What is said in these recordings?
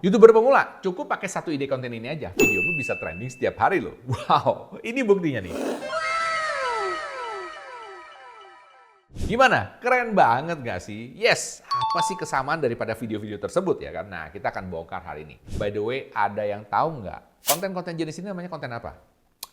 YouTuber pemula, cukup pakai satu ide konten ini aja. Videomu bisa trending setiap hari loh. Wow, ini buktinya nih. Gimana? Keren banget nggak sih? Yes, apa sih kesamaan daripada video-video tersebut ya kan? Nah, kita akan bongkar hari ini. By the way, ada yang tahu nggak? Konten-konten jenis ini namanya konten apa?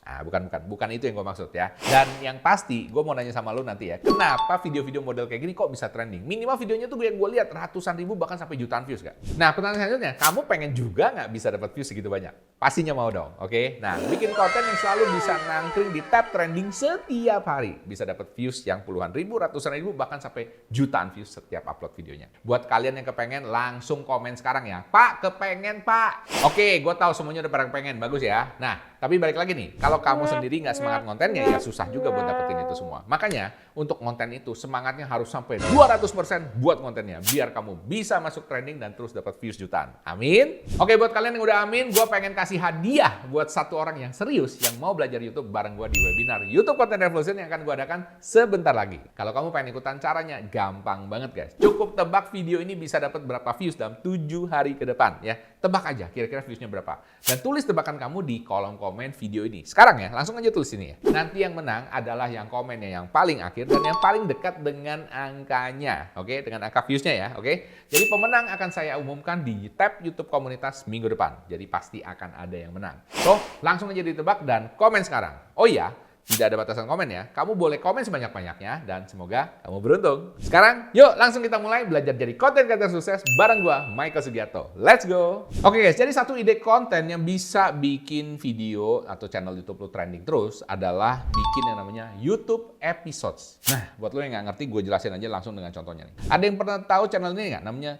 Nah, bukan itu yang gue maksud ya. Dan yang pasti, gue mau nanya sama lu nanti ya, kenapa video-video model kayak gini kok bisa trending? Minimal videonya tuh yang gue lihat ratusan ribu bahkan sampai jutaan views gak? Nah, pertanyaan selanjutnya, kamu pengen juga nggak bisa dapat views segitu banyak? Pastinya mau dong, oke? Nah, bikin konten yang selalu bisa nangkring di tab trending setiap hari. Bisa dapat views yang puluhan ribu, ratusan ribu, bahkan sampai jutaan views setiap upload videonya. Buat kalian yang kepengen, langsung komen sekarang ya. Pak, kepengen Pak. Oke, gue tahu semuanya udah pada kepengen, bagus ya. Nah, tapi balik lagi nih, kalau kamu sendiri nggak semangat kontennya, ya susah juga buat dapetin itu semua. Makanya, untuk konten itu, semangatnya harus sampai 200% buat kontennya. Biar kamu bisa masuk trending dan terus dapat views jutaan. Amin? Oke, buat kalian yang udah amin, gue pengen kasih hadiah buat satu orang yang serius yang mau belajar YouTube bareng gue di webinar YouTube Content Revolution yang akan gue adakan sebentar lagi. Kalau kamu pengen ikutan caranya, gampang banget guys. Cukup tebak video ini bisa dapat berapa views dalam 7 hari ke depan ya. Tebak aja kira-kira viewsnya berapa. Dan tulis tebakan kamu di kolom komen video ini. Sekarang ya, langsung aja tulis ini ya. Nanti yang menang adalah yang komennya yang paling akhir dan yang paling dekat dengan angkanya. Oke, dengan angka viewsnya ya. Oke. Jadi pemenang akan saya umumkan di tab YouTube komunitas minggu depan. Jadi pasti akan ada yang menang. So, langsung aja ditebak dan komen sekarang. Oh iya, tidak ada batasan komen ya. Kamu boleh komen sebanyak-banyaknya dan semoga kamu beruntung. Sekarang, yuk langsung kita mulai belajar jadi konten kreator sukses bareng gua, Michael Sugiarto. Let's go! Oke guys, jadi satu ide konten yang bisa bikin video atau channel YouTube lu trending terus adalah bikin yang namanya YouTube Episodes. Nah, buat lo yang nggak ngerti, gue jelasin aja langsung dengan contohnya nih. Ada yang pernah tahu channel ini nggak? Namanya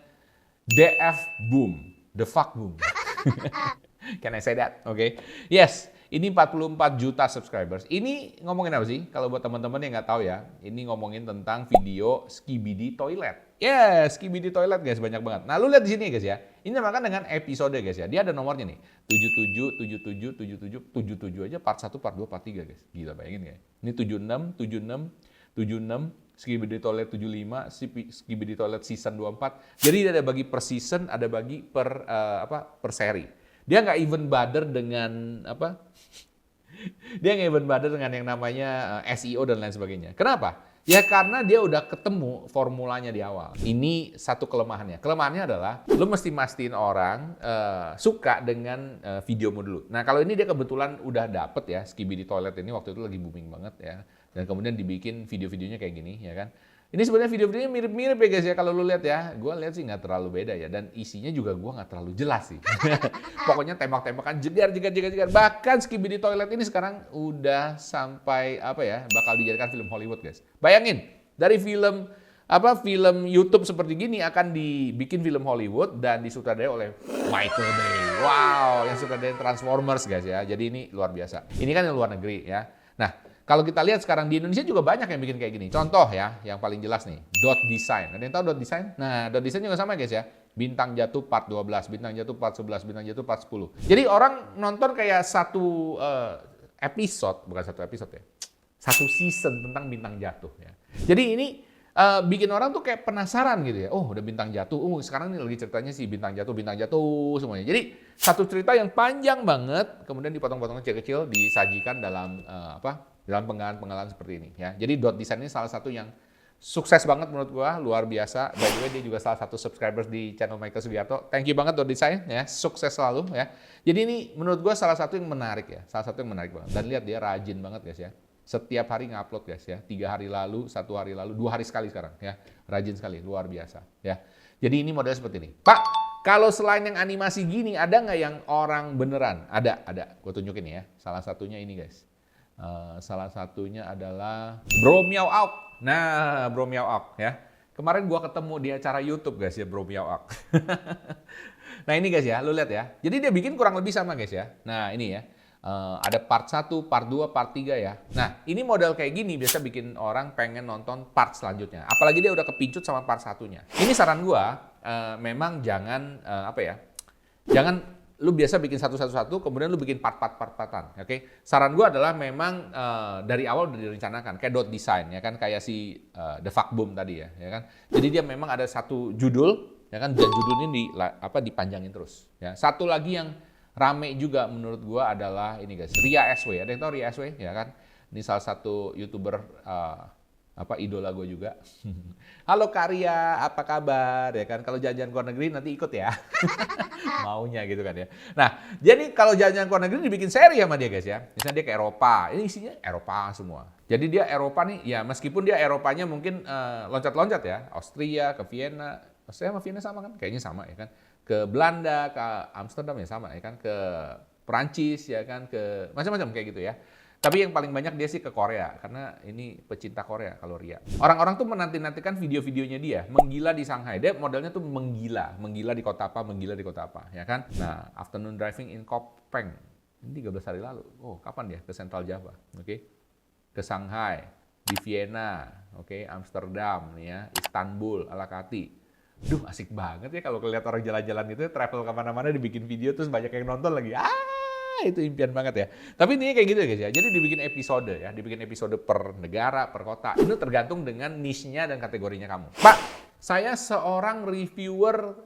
DF Boom. The Fuck Boom. Can I say that? Oke. Yes. Ini 44 juta subscribers. Ini ngomongin apa sih? Kalau buat teman-teman yang nggak tahu ya, ini ngomongin tentang video Skibidi Toilet. Yeah, Skibidi Toilet guys, banyak banget. Nah, lu lihat di sini guys ya. Ini namakan dengan episode guys ya. Dia ada nomornya nih. 77, 77, 77, 77 aja part 1, part 2, part 3 guys. Gila, bayangin guys. Ini 76, 76, 76, Skibidi Toilet 75, Skibidi Toilet season 24. Jadi ada bagi per season, ada bagi per per seri. Dia nggak even bother dengan Dia nggak even bother dengan yang namanya SEO dan lain sebagainya. Kenapa? Ya karena dia udah ketemu formulanya di awal. Ini satu kelemahannya. Kelemahannya adalah lu mesti mastiin orang suka dengan videomu dulu. Nah kalau ini dia kebetulan udah dapet ya, Skibidi Toilet ini waktu itu lagi booming banget ya. Dan kemudian dibikin video-videonya kayak gini ya kan. Ini sebenarnya video-videonya mirip-mirip ya guys ya, kalau lu lihat ya. Gue lihat sih nggak terlalu beda ya, dan isinya juga gue nggak terlalu jelas sih. Pokoknya tembak-tembakan jegar. Bahkan Skibidi Toilet ini sekarang udah sampai bakal dijadikan film Hollywood guys. Bayangin, dari film YouTube seperti gini akan dibikin film Hollywood dan disutradarai oleh Michael Bay. Wow, yang sutradarain Transformers guys ya. Jadi ini luar biasa. Ini kan yang luar negeri ya. Nah, kalau kita lihat sekarang di Indonesia juga banyak yang bikin kayak gini. Contoh ya, yang paling jelas nih, Dot Design. Ada yang tahu Dot Design? Nah, Dot Design juga sama guys ya. Bintang Jatuh part 12, Bintang Jatuh part 11, Bintang Jatuh part 10. Jadi orang nonton kayak satu episode, bukan satu episode ya. Satu season tentang Bintang Jatuh ya. Jadi ini bikin orang tuh kayak penasaran gitu ya. Oh, udah Bintang Jatuh. Sekarang ini lagi ceritanya sih Bintang Jatuh semuanya. Jadi satu cerita yang panjang banget, kemudian dipotong-potong kecil-kecil, disajikan dalam dalam penggalan-penggalan seperti ini ya. Jadi Dot Design ini salah satu yang sukses banget menurut gua, luar biasa. By the way, dia juga salah satu subscribers di channel Michael Sugiarto. Thank you banget Dot Design ya, sukses selalu ya. Jadi ini menurut gua salah satu yang menarik ya, salah satu yang menarik banget. Dan lihat dia rajin banget guys ya. Setiap hari ngupload guys ya, 3 hari lalu, 1 hari lalu, 2 hari sekali sekarang ya. Rajin sekali, luar biasa ya. Jadi ini model seperti ini. Pak, kalau selain yang animasi gini, ada nggak yang orang beneran? Ada. Gue tunjukin ya. Salah satunya ini guys. Salah satunya adalah Bro Meow Auk. Nah, Bro Meow Auk ya. Kemarin gua ketemu di acara YouTube guys ya, Bro Meow Auk. Nah ini guys ya, lu lihat ya. Jadi dia bikin kurang lebih sama guys ya. Nah ini ya. Ada part 1, part 2, part 3 ya. Nah ini model kayak gini biasa bikin orang pengen nonton part selanjutnya. Apalagi dia udah kepincut sama part satunya. Ini saran gua, memang jangan jangan lu biasa bikin satu-satu, kemudian lu bikin part-part-part-partan, oke? Saran gue adalah memang dari awal udah direncanakan, kayak Dot Design, ya kan? Kayak si The Fuck Boom tadi ya kan? Jadi dia memang ada satu judul, ya kan, dan judulnya dipanjangin terus. Ya. Satu lagi yang rame juga menurut gua adalah ini guys, Ria SW. Ada yang tahu Ria SW ya kan? Ini salah satu YouTuber idola gue juga. Halo Karya, apa kabar? Ya kan, kalau jalan-jalan ke luar negeri nanti ikut ya. Maunya gitu kan ya. Nah, jadi kalau jalan-jalan ke luar negeri dibikin seri sama dia guys ya. Misalnya dia ke Eropa, ini isinya Eropa semua. Jadi dia Eropa nih, ya meskipun dia Eropanya mungkin loncat-loncat ya. Austria ke Vienna, Austria sama Vienna sama kan? Kayaknya sama ya kan. Ke Belanda, ke Amsterdam ya sama ya kan. Ke Perancis ya kan, ke macam-macam kayak gitu ya. Tapi yang paling banyak dia sih ke Korea, karena ini pecinta Korea kalau Ria. Orang-orang tuh menanti-nantikan video-videonya dia, menggila di Shanghai. Dia modelnya tuh menggila di kota apa, ya kan? Nah, afternoon driving in Kopeng, ini 13 hari lalu. Oh, kapan dia? Ke Central Java, oke? Ke Shanghai, di Vienna, oke? Amsterdam, nih ya, Istanbul, Alakati. Duh, asik banget ya kalau kelihatan orang jalan-jalan gitu, travel kemana-mana dibikin video, terus banyak yang nonton lagi. Itu impian banget ya. Tapi ini kayak gitu ya guys ya. Jadi dibikin episode per negara, per kota. Itu tergantung dengan niche-nya dan kategorinya kamu. Pak, saya seorang reviewer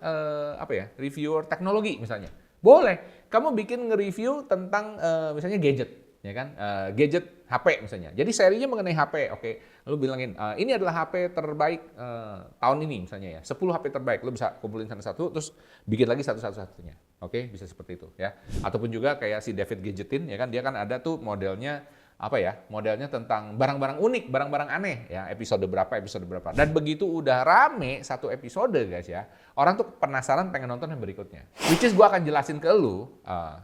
reviewer teknologi misalnya. Boleh. Kamu bikin nge-review tentang misalnya gadget, ya kan? Gadget HP misalnya. Jadi serinya mengenai HP, oke. Lalu bilangin, ini adalah HP terbaik tahun ini misalnya ya. 10 HP terbaik. Lu bisa kumpulin satu-satu, terus bikin lagi satu-satunya. Oke, bisa seperti itu ya. Ataupun juga kayak si David Gadgetin, ya kan, dia kan ada tuh modelnya modelnya tentang barang-barang unik, barang-barang aneh ya, episode berapa. Dan begitu udah rame satu episode guys ya, orang tuh penasaran pengen nonton yang berikutnya. Which is gua akan jelasin ke lu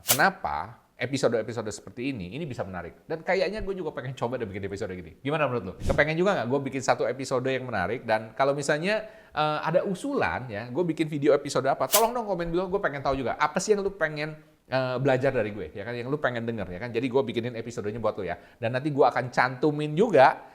kenapa episode-episode seperti ini bisa menarik. Dan kayaknya gue juga pengen coba deh bikin episode gini. Gimana menurut lo? Kepengen juga nggak gue bikin satu episode yang menarik? Dan kalau misalnya ada usulan ya, gue bikin video episode apa, tolong dong komen dulu, gue pengen tahu juga. Apa sih yang lu pengen belajar dari gue, ya kan? Yang lu pengen denger, ya kan? Jadi gue bikinin episodenya buat lu ya. Dan nanti gue akan cantumin juga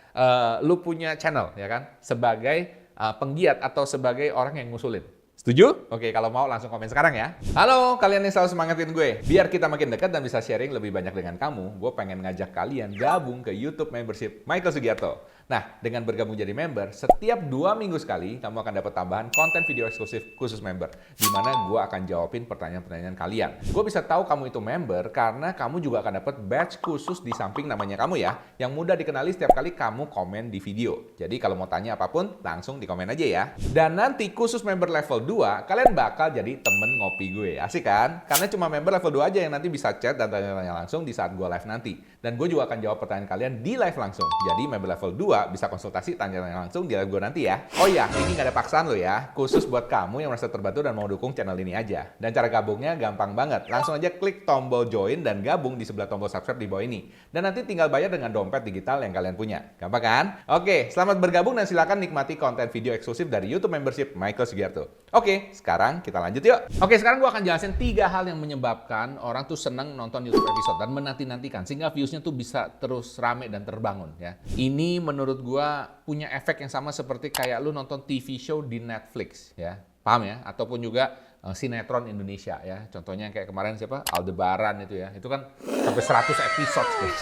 lu punya channel, ya kan? Sebagai penggiat atau sebagai orang yang ngusulin. Setuju? Oke, kalau mau langsung komen sekarang ya. Halo, kalian yang selalu semangatin gue. Biar kita makin dekat dan bisa sharing lebih banyak dengan kamu, gue pengen ngajak kalian gabung ke YouTube membership Michael Sugiarto. Nah, dengan bergabung jadi member, setiap 2 minggu sekali, kamu akan dapat tambahan konten video eksklusif khusus member, di mana gue akan jawabin pertanyaan-pertanyaan kalian. Gue bisa tahu kamu itu member karena kamu juga akan dapat badge khusus di samping namanya kamu ya, yang mudah dikenali setiap kali kamu komen di video. Jadi kalau mau tanya apapun, langsung di komen aja ya. Dan nanti khusus member level 2, kalian bakal jadi temen ngopi gue. Asik kan? Karena cuma member level 2 aja yang nanti bisa chat dan tanya-tanya langsung di saat gue live nanti. Dan gue juga akan jawab pertanyaan kalian di live langsung. Jadi member level 2 bisa konsultasi, tanya-tanya langsung di live gue nanti ya. Oh iya, ini nggak ada paksaan lo ya. Khusus buat kamu yang merasa terbantu dan mau dukung channel ini aja. Dan cara gabungnya gampang banget. Langsung aja klik tombol join dan gabung di sebelah tombol subscribe di bawah ini. Dan nanti tinggal bayar dengan dompet digital yang kalian punya. Gampang kan? Oke, selamat bergabung dan silakan nikmati konten video eksklusif dari YouTube membership Michael Sugiarto. Oke, sekarang kita lanjut yuk. Oke, sekarang gue akan jelasin 3 hal yang menyebabkan orang tuh seneng nonton YouTube episode dan menanti-nantikan sehingga viewsnya tuh bisa terus rame dan terbangun ya. Ini menurut gue punya efek yang sama seperti kayak lu nonton TV show di Netflix ya. Paham ya? Ataupun juga sinetron Indonesia ya. Contohnya kayak kemarin siapa? Aldebaran itu ya. Itu kan sampai 100 episode guys.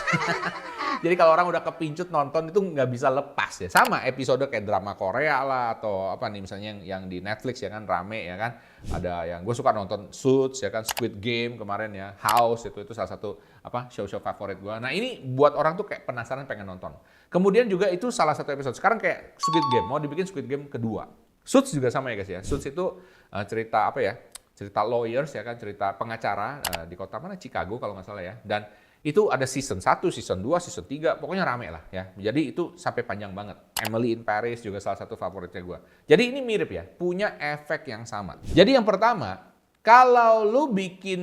Jadi kalau orang udah kepincut nonton itu nggak bisa lepas ya. Sama episode kayak drama Korea lah atau apa nih misalnya yang di Netflix ya kan rame ya kan. Ada yang gue suka nonton Suits ya kan, Squid Game kemarin ya, House itu salah satu show-show favorit gue. Nah ini buat orang tuh kayak penasaran pengen nonton. Kemudian juga itu salah satu episode. Sekarang kayak Squid Game, mau dibikin Squid Game kedua. Suits juga sama ya guys ya. Suits itu cerita cerita lawyers ya kan, cerita pengacara di kota mana, Chicago kalau nggak salah ya. Dan itu ada season 1, season 2, season 3, pokoknya rame lah ya. Jadi itu sampai panjang banget. Emily in Paris juga salah satu favoritnya gue. Jadi ini mirip ya, punya efek yang sama. Jadi yang pertama, kalau lu bikin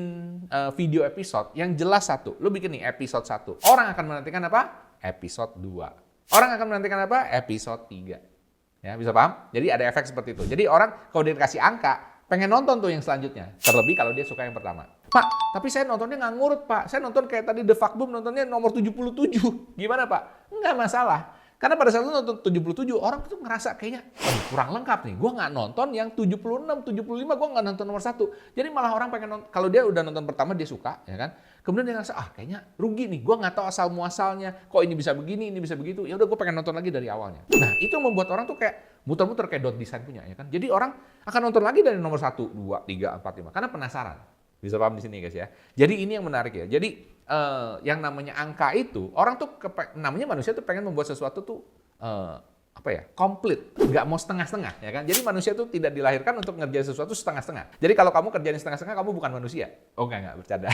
video episode yang jelas satu, lu bikin nih episode 1, orang akan menantikan apa? Episode 2. Orang akan menantikan apa? Episode 3. Ya, bisa paham? Jadi ada efek seperti itu. Jadi orang kalau dia dikasih angka, pengen nonton tuh yang selanjutnya. Terlebih kalau dia suka yang pertama. Pak, tapi saya nontonnya nggak ngurut, Pak. Saya nonton kayak tadi The Fuck Boom, nontonnya nomor 77. Gimana, Pak? Nggak masalah. Karena pada saat lu nonton 77, orang tuh ngerasa kayaknya, aduh kurang lengkap nih. Gue nggak nonton yang 76, 75, gue nggak nonton nomor 1. Jadi malah orang pengen nonton, kalau dia udah nonton pertama dia suka, ya kan. Kemudian dia ngerasa, kayaknya rugi nih, gue nggak tahu asal muasalnya, kok ini bisa begini, ini bisa begitu. Ya udah gue pengen nonton lagi dari awalnya. Nah itu membuat orang tuh kayak muter-muter kayak Design punya, ya kan. Jadi orang akan nonton lagi dari nomor 1, 2, 3, 4, 5, karena penasaran. Bisa paham di sini guys ya. Jadi ini yang menarik ya. Jadi yang namanya angka itu, orang tuh namanya manusia tuh pengen membuat sesuatu tuh komplit, nggak mau setengah-setengah, ya kan? Jadi manusia tuh tidak dilahirkan untuk ngerjain sesuatu setengah-setengah. Jadi kalau kamu kerjain setengah-setengah, kamu bukan manusia. Oh enggak, bercanda.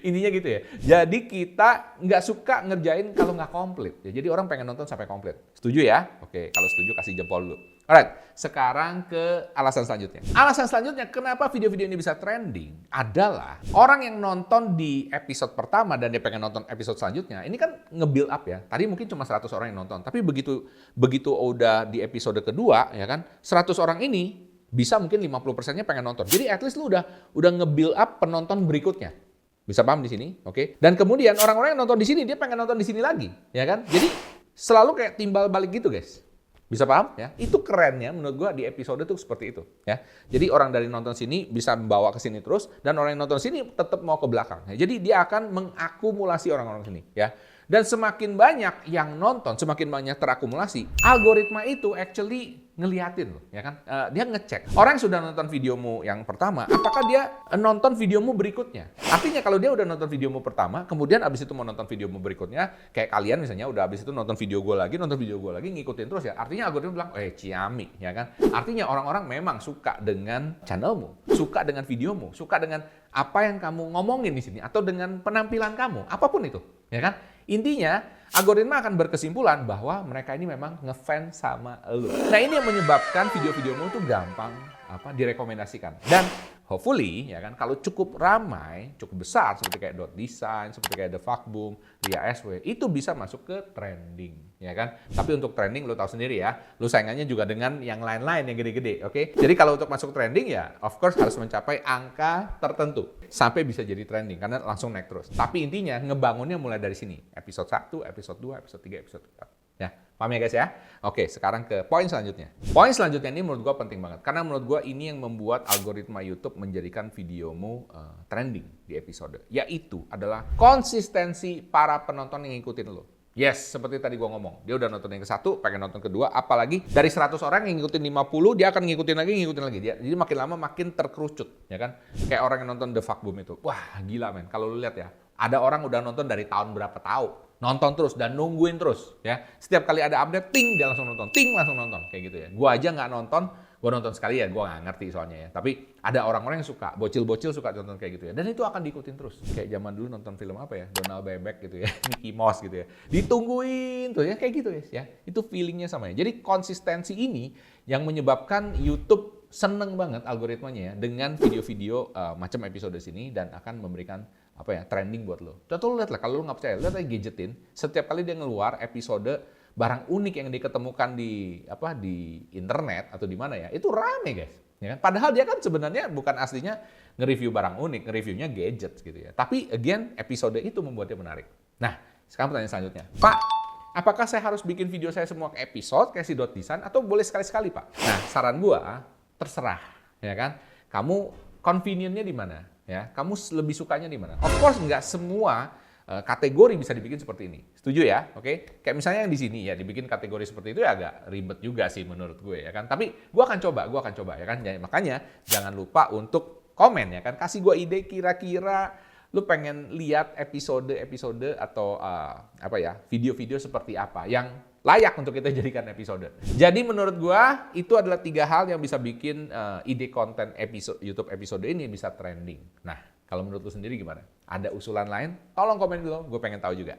Ininya gitu ya. Jadi kita nggak suka ngerjain kalau nggak komplit. Ya, jadi orang pengen nonton sampai komplit. Setuju ya? Oke, kalau setuju kasih jempol dulu. Alright, sekarang ke alasan selanjutnya. Alasan selanjutnya kenapa video-video ini bisa trending adalah orang yang nonton di episode pertama dan dia pengen nonton episode selanjutnya, ini kan nge-build up ya. Tadi mungkin cuma 100 orang yang nonton, tapi begitu udah di episode kedua, ya kan, 100 orang ini bisa mungkin 50%-nya pengen nonton. Jadi at least lu udah nge-build up penonton berikutnya. Bisa paham di sini? Oke. Dan kemudian orang-orang yang nonton di sini dia pengen nonton di sini lagi, ya kan? Jadi selalu kayak timbal balik gitu, guys. Bisa paham ya? Itu kerennya menurut gua di episode tuh seperti itu ya. Jadi orang dari nonton sini bisa membawa ke sini terus dan orang yang nonton sini tetap mau ke belakang. Ya, jadi dia akan mengakumulasi orang-orang sini ya. Dan semakin banyak yang nonton, semakin banyak terakumulasi, algoritma itu actually ngeliatin loh, ya kan? Dia ngecek. Orang yang sudah nonton videomu yang pertama, apakah dia nonton videomu berikutnya? Artinya kalau dia udah nonton videomu pertama, kemudian abis itu mau nonton videomu berikutnya, kayak kalian misalnya udah abis itu nonton video gue lagi, ngikutin terus ya. Artinya algoritma bilang, ciami, ya kan? Artinya orang-orang memang suka dengan channelmu, suka dengan videomu, suka dengan apa yang kamu ngomongin di sini, atau dengan penampilan kamu, apapun itu, ya kan? Intinya, algoritma akan berkesimpulan bahwa mereka ini memang ngefans sama lu. Nah ini yang menyebabkan video-videomu tuh gampang direkomendasikan. Dan hopefully, ya kan, kalau cukup ramai, cukup besar, seperti kayak Design, seperti kayak The Fuckboom, Ria SW, itu bisa masuk ke trending, ya kan? Tapi untuk trending, lo tahu sendiri ya, lo saingannya juga dengan yang lain-lain yang gede-gede, oke? Jadi kalau untuk masuk trending ya, of course harus mencapai angka tertentu sampai bisa jadi trending, karena langsung naik terus. Tapi intinya, ngebangunnya mulai dari sini. Episode 1, episode 2, episode 3, episode 4. Ya, paham ya guys ya? Oke, sekarang ke poin selanjutnya. Poin selanjutnya ini menurut gua penting banget. Karena menurut gua ini yang membuat algoritma YouTube menjadikan videomu trending di episode. Yaitu adalah konsistensi para penonton yang ngikutin lo. Yes, seperti tadi gua ngomong. Dia udah nonton yang ke-1, pengen nonton kedua. Apalagi dari 100 orang yang ngikutin 50, dia akan ngikutin lagi. Jadi makin lama makin terkerucut. Ya kan? Kayak orang yang nonton The Fuckboom itu. Wah, gila men. Kalau lu lihat ya, ada orang udah nonton dari tahun berapa tahu. Nonton terus dan nungguin terus ya. Setiap kali ada update, ting dia langsung nonton, ting langsung nonton kayak gitu ya. Gua aja nggak nonton, gua nonton sekali ya, gua nggak ngerti soalnya ya. Tapi ada orang-orang yang suka, bocil-bocil suka nonton kayak gitu ya. Dan itu akan diikutin terus. Kayak zaman dulu nonton film apa ya, Donald Bebek gitu ya, Mickey Mouse gitu ya. Ditungguin tuh ya kayak gitu ya. Itu feelingnya sama ya. Jadi konsistensi ini yang menyebabkan YouTube seneng banget algoritmanya ya dengan video-video macam episode sini dan akan memberikan trending buat lo. Contoh lo lihat lah, kalau lo nggak percaya, lihat aja Gadgetin. Setiap kali dia ngeluar episode barang unik yang diketemukan di internet atau di mana ya, itu rame guys. Ya kan? Padahal dia kan sebenarnya bukan aslinya nge-review barang unik, nge-reviewnya gadget gitu ya. Tapi again, episode itu membuatnya menarik. Nah, sekarang pertanyaan selanjutnya. Pak, apakah saya harus bikin video saya semua ke episode kayak si Design atau boleh sekali-sekali Pak? Nah, saran gua terserah, ya kan? Kamu convenience-nya di mana? Ya, kamu lebih sukanya di mana? Of course nggak semua kategori bisa dibikin seperti ini. Setuju ya? Oke? Kayak misalnya yang di sini ya dibikin kategori seperti itu ya agak ribet juga sih menurut gue ya kan. Tapi gue akan coba ya kan. Jadi, makanya jangan lupa untuk komen ya kan. Kasih gue ide kira-kira lu pengen lihat episode atau video-video seperti apa yang layak untuk kita jadikan episode. Jadi menurut gua itu adalah 3 hal yang bisa bikin ide konten YouTube episode ini bisa trending. Nah, kalau menurut lu sendiri gimana? Ada usulan lain? Tolong komen dulu, gue pengen tahu juga.